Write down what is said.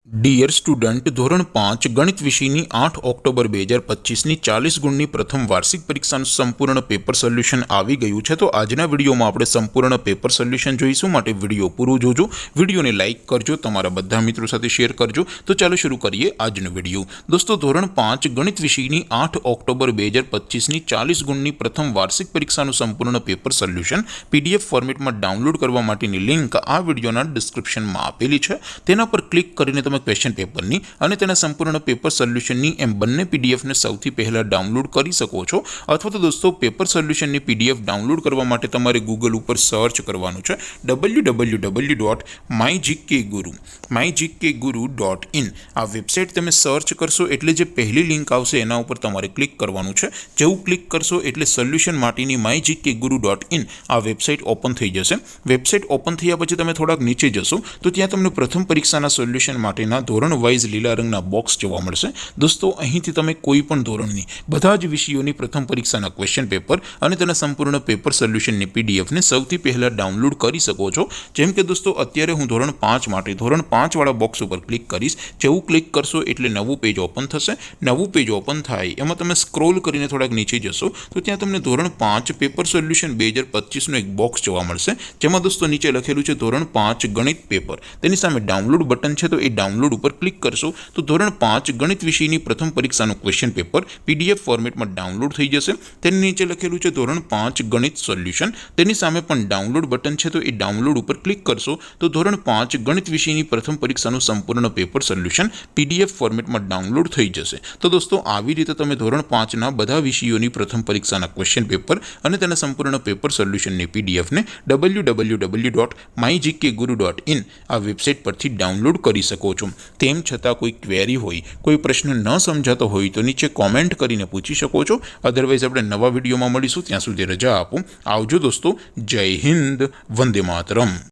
Dear student, ધોરણ 5 ગણિત વિષયની 8 ઓક્ટોબર 2025ની 40 ગુણની પ્રથમ વાર્ષિક પરીક્ષાનું સંપૂર્ણ પેપર સોલ્યુશન આવી ગયું છે। તો આજના વિડીયોમાં આપણે સંપૂર્ણ પેપર સોલ્યુશન જોઈશું, માટે વિડીયો પૂરો જોજો, વિડીયોને લાઇક કરજો, તમારા બધા મિત્રો સાથે શેર કરજો। તો ચાલો શરૂ કરીએ આજનો વિડીયો। દોસ્તો, ધોરણ 5 ગણિત વિષયની 8 ઓક્ટોબર 2025ની 40 ગુણની પ્રથમ વાર્ષિક પરીક્ષાનું સંપૂર્ણ પેપર સોલ્યુશન PDF ફોર્મેટમાં ડાઉનલોડ કરવા માટેની લિંક આ વિડીયોના ડિસ્ક્રિપ્શનમાં આપેલી છે। તેના પર ક્લિક કરીને તમે ક્વેશ્ચન પેપરની અને તેના સંપૂર્ણ પેપર સોલ્યુશનની એમ બંને પીડીએફને સૌથી પહેલા ડાઉનલોડ કરી શકો છો। અથવા તો દોસ્તો, પેપર સોલ્યુશનની પીડીએફ ડાઉનલોડ કરવા માટે તમારે ગૂગલ ઉપર સર્ચ કરવાનું છે www.mygkguru.in। આ વેબસાઇટ તમે સર્ચ કરશો એટલે જે પહેલી લિંક આવશે એના ઉપર તમારે ક્લિક કરવાનું છે। જેવું ક્લિક કરશો એટલે સોલ્યુશન માટેની mygkguru.in આ વેબસાઇટ ઓપન થઈ જશે। વેબસાઇટ ઓપન થયા પછી તમે થોડાક નીચે જશો તો ત્યાં તમને પ્રથમ પરીક્ષાના સોલ્યુશન માટે ધોરણ વાઇઝ લીલા રંગના બોક્સ જોવા મળશે। દોસ્તો, અહીંથી તમે કોઈ પણ ધોરણની બધા જ વિષયોની પ્રથમ પરીક્ષાના ક્વેશ્ચન પેપર અને તેના સંપૂર્ણ પેપર સોલ્યુશનની પીડીએફને સૌથી પહેલા ડાઉનલોડ કરી શકો છો। જેમ કે દોસ્તો, અત્યારે હું ધોરણ 5 માટે ધોરણ 5 વાળા બોક્સ ઉપર ક્લિક કરીશ। જેવું ક્લિક કરશો એટલે નવું પેજ ઓપન થશે। નવું પેજ ઓપન થાય એમાં તમે સ્ક્રોલ કરીને થોડાક નીચે જશો તો ત્યાં તમને ધોરણ 5 પેપર સોલ્યુશન 2025નું એક બોક્સ જોવા મળશે, જેમાં દોસ્તો નીચે લખેલું છે ધોરણ 5 ગણિત પેપર। તેની સામે ડાઉનલોડ બટન છે, તો એ ડાઉનલોડ ઉપર ક્લિક કરશો તો ધોરણ 5 ગણિત વિષયની પ્રથમ પરીક્ષાનું ક્વેશ્ચન પેપર PDF ફોર્મેટમાં ડાઉનલોડ થઈ જશે। તેની નીચે લખેલું છે ધોરણ 5 ગણિત સોલ્યુશન, તેની સામે પણ ડાઉનલોડ બટન છે, તો એ ડાઉનલોડ ઉપર ક્લિક કરશો તો ધોરણ 5 ગણિત વિષયની પ્રથમ પરીક્ષાનું સંપૂર્ણ પેપર સોલ્યુશન PDF ફોર્મેટમાં ડાઉનલોડ થઈ જશે। તો દોસ્તો, આવી રીતે તમે ધોરણ 5ના બધા વિષયોની પ્રથમ પરીક્ષાના ક્વેશ્ચન પેપર અને તેના સંપૂર્ણ પેપર સોલ્યુશનની પીડીએફને www.mygkguru.in આ વેબસાઇટ પરથી ડાઉનલોડ કરી શકો છો। તેમ છતાં કોઈ ક્વેરી હોય, કોઈ પ્રશ્ન ન સમજાતો હોય તો નીચે કોમેન્ટ કરીને પૂછી શકો છો। અધરવાઇઝ આપણે નવા વિડીયોમાં મળીશું, ત્યાં સુધી રજા આપો। આવજો દોસ્તો, જય હિન્દ, વંદે માતરમ।